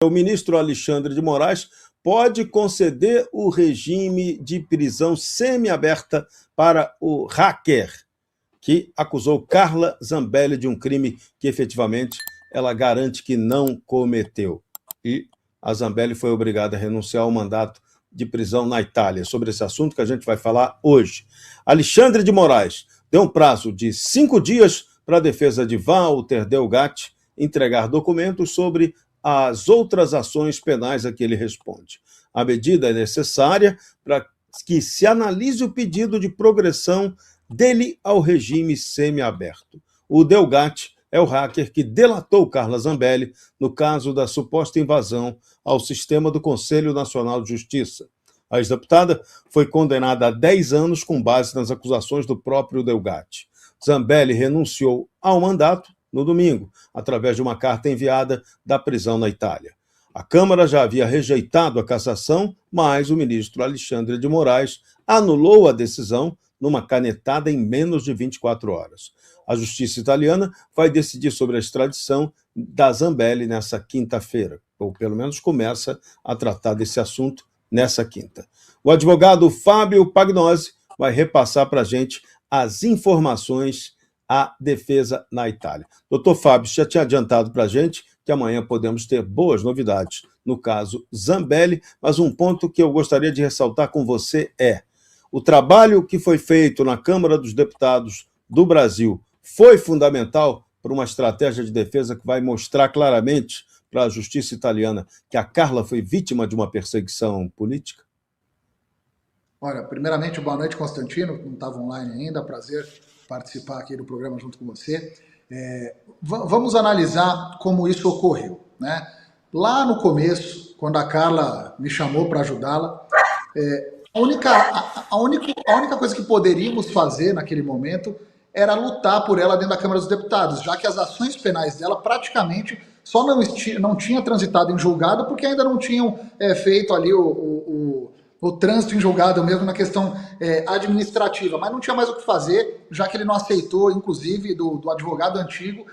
O ministro Alexandre de Moraes pode conceder o regime de prisão semiaberta para o hacker que acusou Carla Zambelli de um crime que efetivamente ela garante que não cometeu. E a Zambelli foi obrigada a renunciar ao mandato de prisão na Itália. Sobre esse assunto que a gente vai falar hoje. Alexandre de Moraes deu um prazo de 5 dias para a defesa de Walter Delgatti entregar documentos sobre as outras ações penais a que ele responde. A medida é necessária para que se analise o pedido de progressão dele ao regime semiaberto. O Delgatti é o hacker que delatou Carla Zambelli no caso da suposta invasão ao sistema do Conselho Nacional de Justiça. A ex-deputada foi condenada a 10 anos com base nas acusações do próprio Delgatti. Zambelli renunciou ao mandato no domingo, através de uma carta enviada da prisão na Itália. A Câmara já havia rejeitado a cassação, mas o ministro Alexandre de Moraes anulou a decisão numa canetada em menos de 24 horas. A justiça italiana vai decidir sobre a extradição da Zambelli nessa quinta-feira, ou pelo menos começa a tratar desse assunto nessa quinta. O advogado Fábio Pagnosi vai repassar para a gente as informações à defesa na Itália. Doutor Fábio, já tinha adiantado para a gente que amanhã podemos ter boas novidades no caso Zambelli, mas um ponto que eu gostaria de ressaltar com você é o trabalho que foi feito na Câmara dos Deputados do Brasil foi fundamental para uma estratégia de defesa que vai mostrar claramente para a justiça italiana que a Carla foi vítima de uma perseguição política? Olha, primeiramente, boa noite, Constantino, que não estava online ainda, prazer participar aqui do programa junto com você. Vamos analisar como isso ocorreu, né? Lá no começo, quando a Carla me chamou para ajudá-la, a única coisa que poderíamos fazer naquele momento era lutar por ela dentro da Câmara dos Deputados, já que as ações penais dela praticamente só não tinha transitado em julgado porque ainda não tinham feito ali o trânsito em julgado, mesmo na questão administrativa, mas não tinha mais o que fazer, já que ele não aceitou, inclusive, do advogado antigo,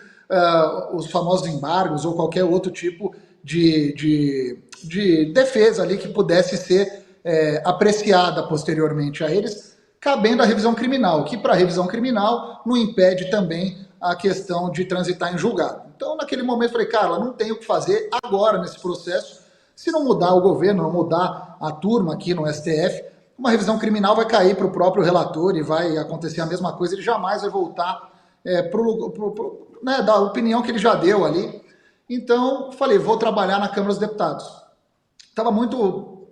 os famosos embargos ou qualquer outro tipo de defesa ali que pudesse ser apreciada posteriormente a eles, cabendo a revisão criminal, que para a revisão criminal não impede também a questão de transitar em julgado. Então, naquele momento, eu falei, Carla, não tem o que fazer agora nesse processo. Se não mudar o governo, não mudar a turma aqui no STF, uma revisão criminal vai cair para o próprio relator e vai acontecer a mesma coisa, ele jamais vai voltar da opinião que ele já deu ali. Então, falei, vou trabalhar na Câmara dos Deputados. Estava muito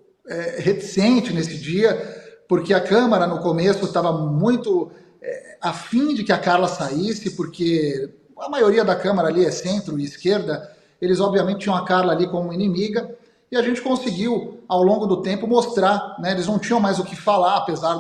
reticente nesse dia, porque a Câmara, no começo, estava muito afim de que a Carla saísse, porque a maioria da Câmara ali é centro e esquerda, eles obviamente tinham a Carla ali como inimiga, e a gente conseguiu, ao longo do tempo, mostrar, né, eles não tinham mais o que falar, apesar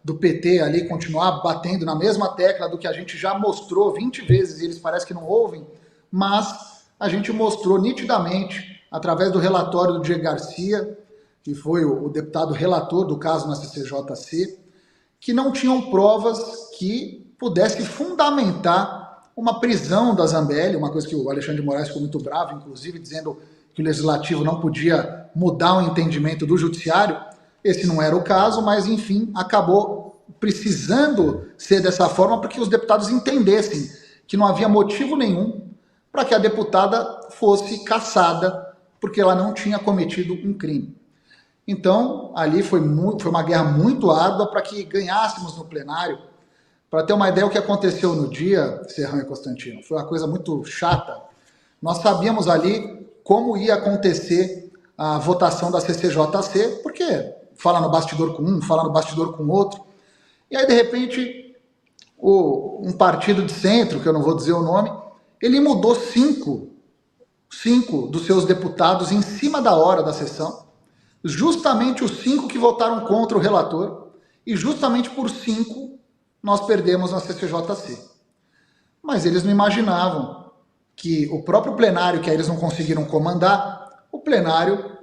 do PT ali continuar batendo na mesma tecla do que a gente já mostrou 20 vezes, e eles parecem que não ouvem, mas a gente mostrou nitidamente, através do relatório do Diego Garcia, que foi o deputado relator do caso na CCJC, que não tinham provas que pudessem fundamentar uma prisão da Zambelli, uma coisa que o Alexandre de Moraes ficou muito bravo, inclusive dizendo que o Legislativo não podia mudar o entendimento do Judiciário. Esse não era o caso, mas, enfim, acabou precisando ser dessa forma para que os deputados entendessem que não havia motivo nenhum para que a deputada fosse cassada, porque ela não tinha cometido um crime. Então, ali foi uma guerra muito árdua para que ganhássemos no plenário. Para ter uma ideia, o que aconteceu no dia, Serrão e Constantino, foi uma coisa muito chata. Nós sabíamos ali como ia acontecer a votação da CCJC, porque fala no bastidor com um, fala no bastidor com outro. E aí, de repente, um partido de centro, que eu não vou dizer o nome, ele mudou cinco dos seus deputados em cima da hora da sessão, justamente os 5 que votaram contra o relator, e justamente por 5 nós perdemos na CCJC. Mas eles não imaginavam que o próprio plenário, que aí eles não conseguiram comandar, o plenário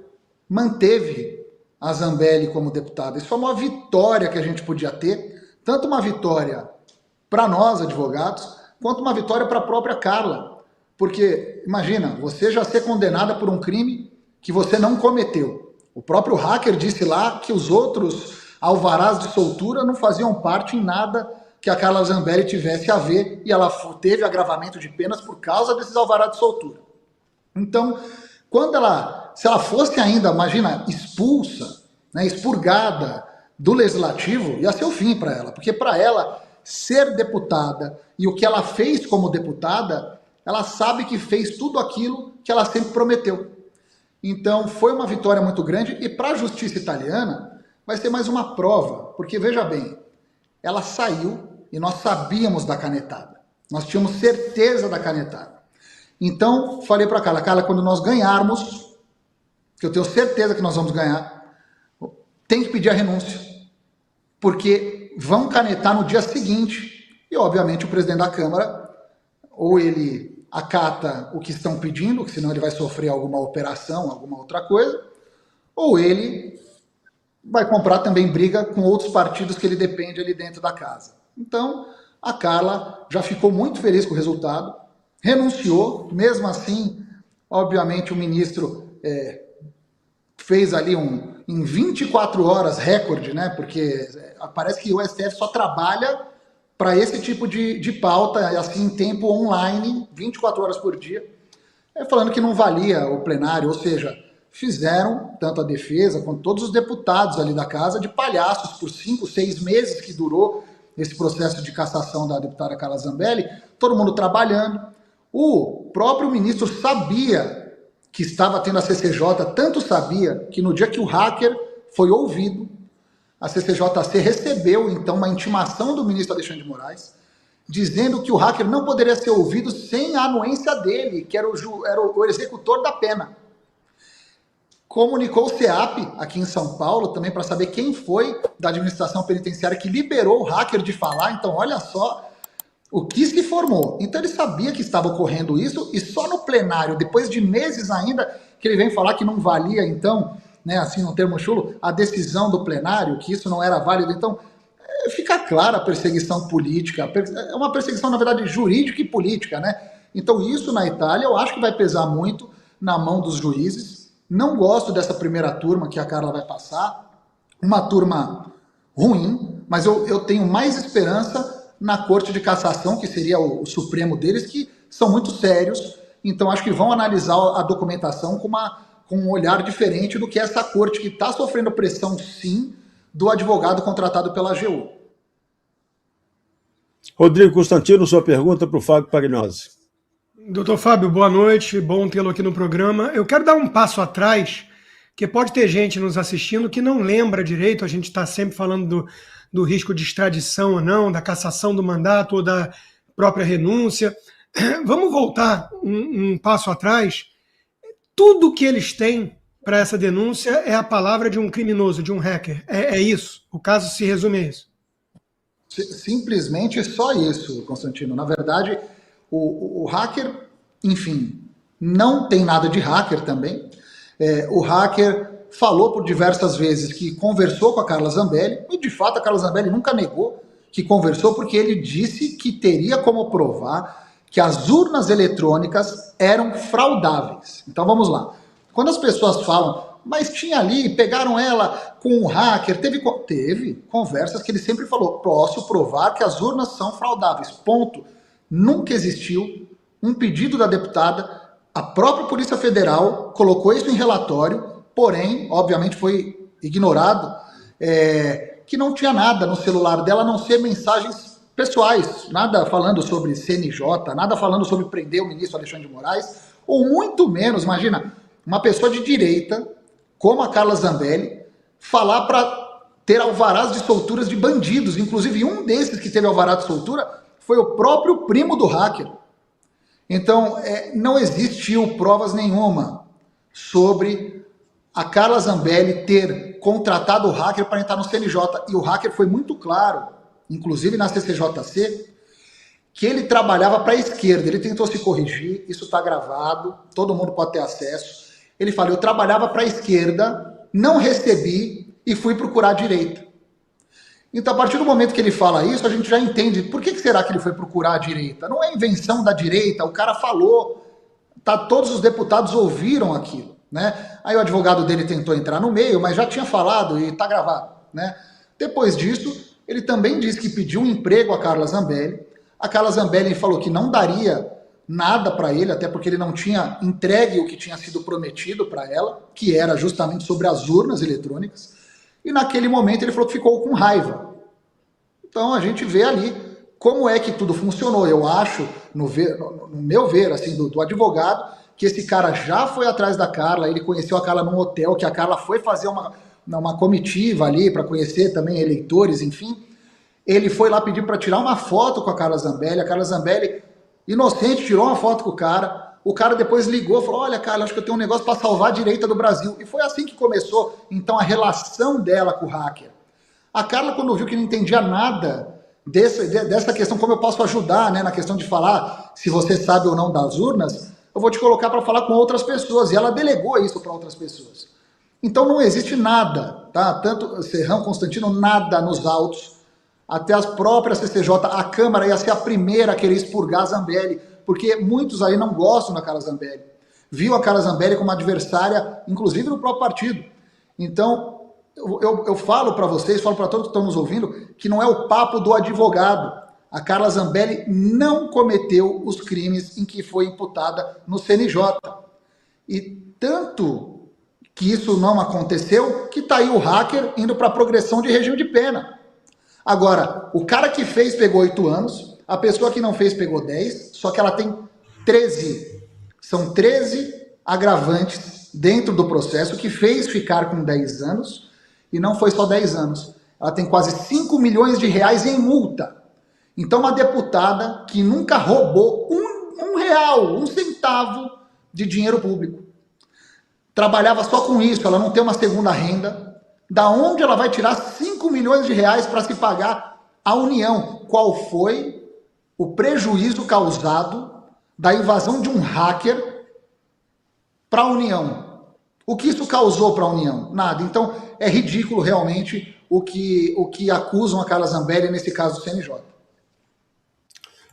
manteve a Zambelli como deputada. Isso foi uma vitória que a gente podia ter, tanto uma vitória para nós, advogados, quanto uma vitória para a própria Carla, Porque, imagina, você já ser condenada por um crime que você não cometeu. O próprio hacker disse lá que os outros alvarás de soltura não faziam parte em nada que a Carla Zambelli tivesse a ver, e ela teve agravamento de penas por causa desses alvarás de soltura. Então, se ela fosse ainda, imagina, expulsa, né, expurgada do legislativo, ia ser o fim para ela, porque para ela ser deputada e o que ela fez como deputada, ela sabe que fez tudo aquilo que ela sempre prometeu. Então, foi uma vitória muito grande, e para a justiça italiana vai ser mais uma prova, porque veja bem, ela saiu e nós sabíamos da canetada, nós tínhamos certeza da canetada. Então, falei para a Carla, quando nós ganharmos, que eu tenho certeza que nós vamos ganhar, tem que pedir a renúncia, porque vão canetar no dia seguinte, e obviamente o presidente da Câmara, ou ele acata o que estão pedindo, que senão ele vai sofrer alguma operação, alguma outra coisa, ou ele vai comprar também briga com outros partidos que ele depende ali dentro da casa. Então, a Carla já ficou muito feliz com o resultado, renunciou, mesmo assim, obviamente o ministro fez ali em 24 horas recorde, né? Porque parece que o STF só trabalha para esse tipo de pauta, assim, em tempo online, 24 horas por dia, falando que não valia o plenário, ou seja, fizeram, tanto a defesa quanto todos os deputados ali da casa, de palhaços por 5, 6 meses que durou esse processo de cassação da deputada Carla Zambelli, todo mundo trabalhando. O próprio ministro sabia que estava tendo a CCJ, tanto sabia que no dia que o hacker foi ouvido, a CCJC recebeu, então, uma intimação do ministro Alexandre de Moraes, dizendo que o hacker não poderia ser ouvido sem a anuência dele, que era o executor da pena. Comunicou o CEAP, aqui em São Paulo, também para saber quem foi da administração penitenciária que liberou o hacker de falar. Então, olha só o que se formou. Então, ele sabia que estava ocorrendo isso, e só no plenário, depois de meses ainda, que ele vem falar que não valia, então, né, assim, no termo chulo, a decisão do plenário, que isso não era válido. Então, fica clara a perseguição política, é uma perseguição, na verdade, jurídica e política, né? Então, isso na Itália, eu acho que vai pesar muito na mão dos juízes. Não gosto dessa primeira turma que a Carla vai passar, uma turma ruim, mas eu tenho mais esperança na Corte de Cassação, que seria o Supremo deles, que são muito sérios, então acho que vão analisar a documentação com um olhar diferente do que essa Corte, que está sofrendo pressão, sim, do advogado contratado pela AGU. Rodrigo Constantino, sua pergunta para o Fábio Pagnozzi. Doutor Fábio, boa noite, bom tê-lo aqui no programa. Eu quero dar um passo atrás, que pode ter gente nos assistindo que não lembra direito, a gente está sempre falando do risco de extradição ou não, da cassação do mandato ou da própria renúncia. Vamos voltar um passo atrás. Tudo que eles têm para essa denúncia é a palavra de um criminoso, de um hacker. É isso? O caso se resume a isso? Simplesmente só isso, Constantino. Na verdade, o hacker, enfim, não tem nada de hacker também. O hacker falou por diversas vezes que conversou com a Carla Zambelli, e de fato a Carla Zambelli nunca negou que conversou, porque ele disse que teria como provar que as urnas eletrônicas eram fraudáveis. Então vamos lá. Quando as pessoas falam, mas tinha ali, pegaram ela com um hacker, teve conversas que ele sempre falou, posso provar que as urnas são fraudáveis, ponto. Nunca existiu um pedido da deputada, a própria Polícia Federal colocou isso em relatório, porém, obviamente foi ignorado, que não tinha nada no celular dela, a não ser mensagens pessoais, nada falando sobre CNJ, nada falando sobre prender o ministro Alexandre de Moraes, ou muito menos, imagina, uma pessoa de direita, como a Carla Zambelli, falar para ter alvarás de solturas de bandidos, inclusive um desses que teve alvará de soltura foi o próprio primo do hacker. Então, não existiu provas nenhuma sobre a Carla Zambelli ter contratado o hacker para entrar no CNJ. E o hacker foi muito claro, inclusive na CCJC, que ele trabalhava para a esquerda. Ele tentou se corrigir, isso está gravado, todo mundo pode ter acesso. Ele falou, eu trabalhava para a esquerda, não recebi e fui procurar a direita. Então, a partir do momento que ele fala isso, a gente já entende por que será que ele foi procurar a direita. Não é invenção da direita, o cara falou todos os deputados ouviram aquilo, né? Aí o advogado dele tentou entrar no meio, mas já tinha falado e está gravado, né? Depois disso, ele também disse que pediu um emprego a Carla Zambelli. A Carla Zambelli falou que não daria nada para ele, até porque ele não tinha entregue o que tinha sido prometido para ela, que era justamente sobre as urnas eletrônicas. E naquele momento ele falou que ficou com raiva. Então a gente vê ali como é que tudo funcionou. Eu acho, no meu ver, assim, do advogado, que esse cara já foi atrás da Carla, ele conheceu a Carla num hotel, que a Carla foi fazer uma comitiva ali para conhecer também eleitores, enfim. Ele foi lá pedir para tirar uma foto com a Carla Zambelli, inocente, tirou uma foto com o cara depois ligou, falou, olha, Carla, acho que eu tenho um negócio para salvar a direita do Brasil. E foi assim que começou, então, a relação dela com o hacker. A Carla, quando viu que não entendia nada dessa questão, como eu posso ajudar, né, na questão de falar se você sabe ou não das urnas, eu vou te colocar para falar com outras pessoas. E ela delegou isso para outras pessoas. Então não existe nada, tá? Tanto Serrão, Constantino, nada nos autos. Até as próprias CCJ, a Câmara ia ser a primeira a querer expurgar a Zambelli, porque muitos aí não gostam da Carla Zambelli. Viu a Carla Zambelli como adversária, inclusive no próprio partido. Então, eu falo para vocês, falo para todos que estão nos ouvindo, que não é o papo do advogado. A Carla Zambelli não cometeu os crimes em que foi imputada no CNJ. E tanto que isso não aconteceu, que está aí o hacker indo para a progressão de regime de pena. Agora, o cara que fez pegou 8 anos, a pessoa que não fez pegou 10, só que ela tem 13. São 13 agravantes dentro do processo que fez ficar com 10 anos, e não foi só 10 anos. Ela tem quase 5 milhões de reais em multa. Então, uma deputada que nunca roubou um real, um centavo de dinheiro público. Trabalhava só com isso, ela não tem uma segunda renda. Da onde ela vai tirar 5 milhões de reais para se pagar à União? Qual foi o prejuízo causado da invasão de um hacker para a União? O que isso causou para a União? Nada. Então, é ridículo realmente o que acusam a Carla Zambelli nesse caso do CNJ.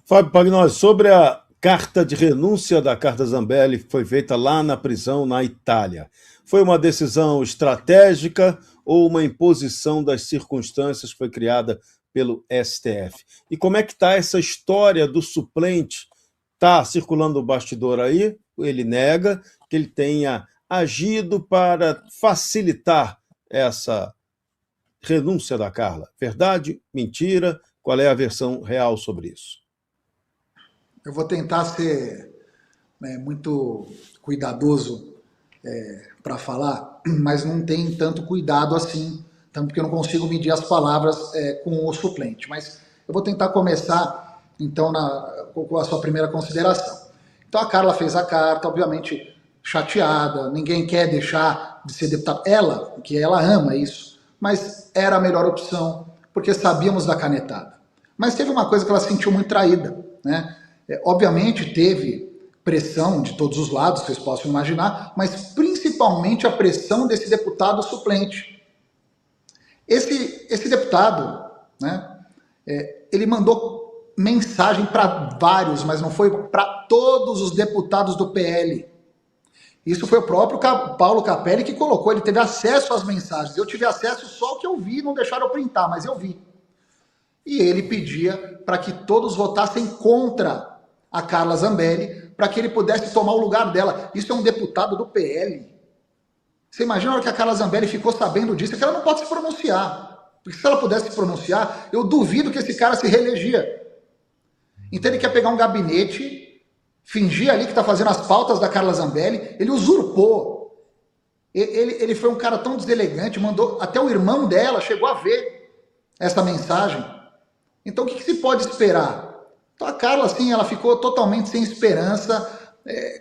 Fábio Pagnoli, sobre a carta de renúncia da Carla Zambelli, que foi feita lá na prisão na Itália. Foi uma decisão estratégica ou uma imposição das circunstâncias que foi criada pelo STF? E como é que está essa história do suplente? Está circulando o bastidor aí, ele nega que ele tenha agido para facilitar essa renúncia da Carla. Verdade? Mentira? Qual é a versão real sobre isso? Eu vou tentar ser muito cuidadoso para falar, mas não tem tanto cuidado assim, tanto que eu não consigo medir as palavras com o suplente. Mas eu vou tentar começar, então, com a sua primeira consideração. Então, a Carla fez a carta, obviamente chateada, ninguém quer deixar de ser deputada. Ela, que ela ama isso, mas era a melhor opção, porque sabíamos da canetada. Mas teve uma coisa que ela sentiu muito traída, né? Obviamente teve pressão de todos os lados, vocês possam imaginar, mas principalmente a pressão desse deputado suplente. Esse deputado, né, ele mandou mensagem para vários, mas não foi para todos os deputados do PL. Isso foi o próprio Paulo Capelli que colocou, ele teve acesso às mensagens. Eu tive acesso só ao que eu vi, não deixaram eu printar, mas eu vi. E ele pedia para que todos votassem contra a Carla Zambelli, para que ele pudesse tomar o lugar dela. Isso é um deputado do PL. Você imagina a hora que a Carla Zambelli ficou sabendo disso, que ela não pode se pronunciar. Porque se ela pudesse se pronunciar, eu duvido que esse cara se reelegia. Então ele quer pegar um gabinete, fingir ali que está fazendo as pautas da Carla Zambelli, ele usurpou. Ele foi um cara tão deselegante, mandou, até o irmão dela chegou a ver essa mensagem. Então o que se pode esperar? Então a Carla, assim, ela ficou totalmente sem esperança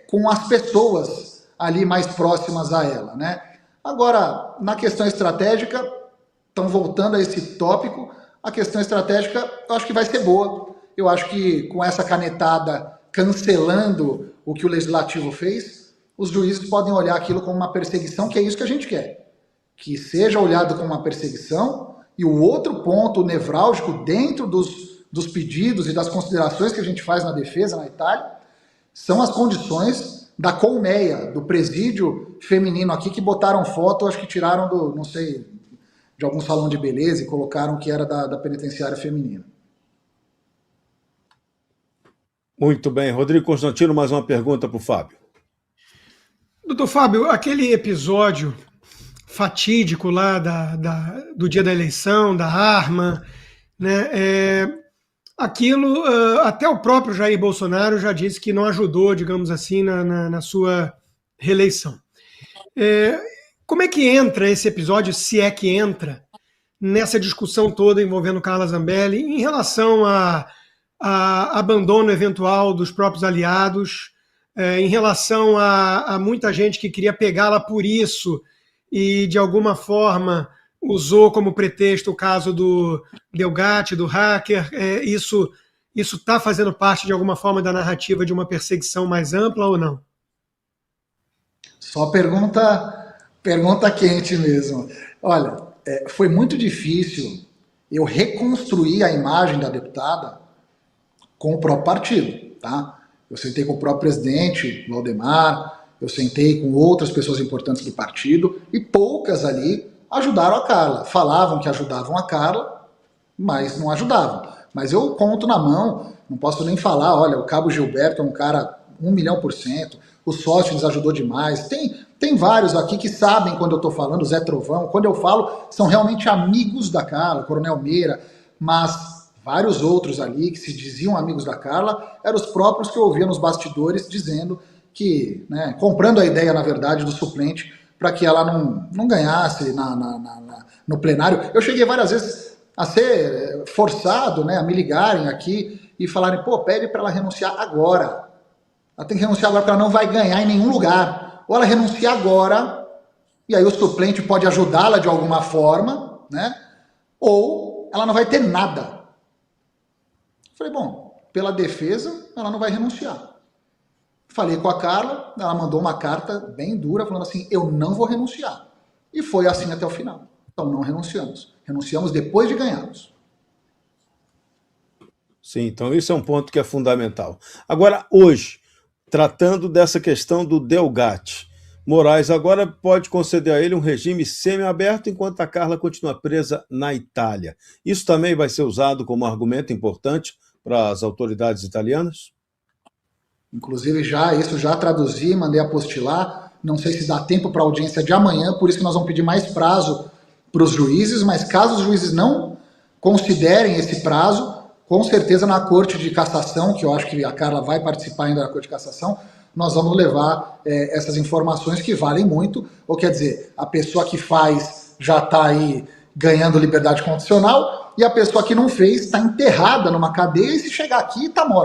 com as pessoas ali mais próximas a ela, né? Agora, na questão estratégica, estão voltando a esse tópico, a questão estratégica eu acho que vai ser boa. Eu acho que com essa canetada cancelando o que o Legislativo fez, os juízes podem olhar aquilo como uma perseguição, que é isso que a gente quer. Que seja olhado como uma perseguição, e o outro ponto nevrálgico dentro dos pedidos e das considerações que a gente faz na defesa na Itália são as condições da colmeia, do presídio feminino aqui, que botaram foto, acho que tiraram do, não sei, de algum salão de beleza e colocaram que era da penitenciária feminina. Muito bem. Rodrigo Constantino, mais uma pergunta para o Fábio. Doutor Fábio, aquele episódio fatídico lá do dia da eleição, da arma, né? Aquilo, até o próprio Jair Bolsonaro já disse que não ajudou, digamos assim, na sua reeleição. Como é que entra esse episódio, se é que entra, nessa discussão toda envolvendo Carla Zambelli, em relação a abandono eventual dos próprios aliados, em relação a muita gente que queria pegá-la por isso e, de alguma forma, usou como pretexto o caso do Delgatti, do hacker? Isso está fazendo parte, de alguma forma, da narrativa de uma perseguição mais ampla ou não? Só pergunta quente mesmo. Olha, foi muito difícil eu reconstruir a imagem da deputada com o próprio partido, tá? Eu sentei com o próprio presidente, Valdemar, eu sentei com outras pessoas importantes do partido e poucas ali ajudaram a Carla. Falavam que ajudavam a Carla, mas não ajudavam. Mas eu conto na mão, não posso nem falar, olha, o Cabo Gilberto é um cara 1.000.000%, o sócio nos ajudou demais. Tem vários aqui que sabem quando eu estou falando, o Zé Trovão, quando eu falo, são realmente amigos da Carla, Coronel Meira, mas vários outros ali que se diziam amigos da Carla, eram os próprios que eu ouvia nos bastidores dizendo que, né, comprando a ideia, na verdade, do suplente, para que ela não ganhasse no plenário. Eu cheguei várias vezes a ser forçado, né, a me ligarem aqui e falarem, pô, pede para ela renunciar agora. Ela tem que renunciar agora porque ela não vai ganhar em nenhum lugar. Ou ela renuncia agora, e aí o suplente pode ajudá-la de alguma forma, né, ou ela não vai ter nada. Falei, bom, pela defesa, ela não vai renunciar. Falei com a Carla, ela mandou uma carta bem dura, falando assim, eu não vou renunciar. E foi assim até o final. Então não renunciamos. Renunciamos depois de ganharmos. Sim, então isso é um ponto que é fundamental. Agora, hoje, tratando dessa questão do Delgatti, Moraes agora pode conceder a ele um regime semiaberto enquanto a Carla continua presa na Itália. Isso também vai ser usado como argumento importante para as autoridades italianas? Inclusive, isso já traduzi, mandei apostilar. Não sei se dá tempo para a audiência de amanhã, por isso que nós vamos pedir mais prazo para os juízes, mas caso os juízes não considerem esse prazo, com certeza na Corte de Cassação, que eu acho que a Carla vai participar ainda da Corte de Cassação, nós vamos levar essas informações que valem muito, ou quer dizer, a pessoa que faz já está aí ganhando liberdade condicional, e a pessoa que não fez está enterrada numa cadeia, e se chegar aqui está morta.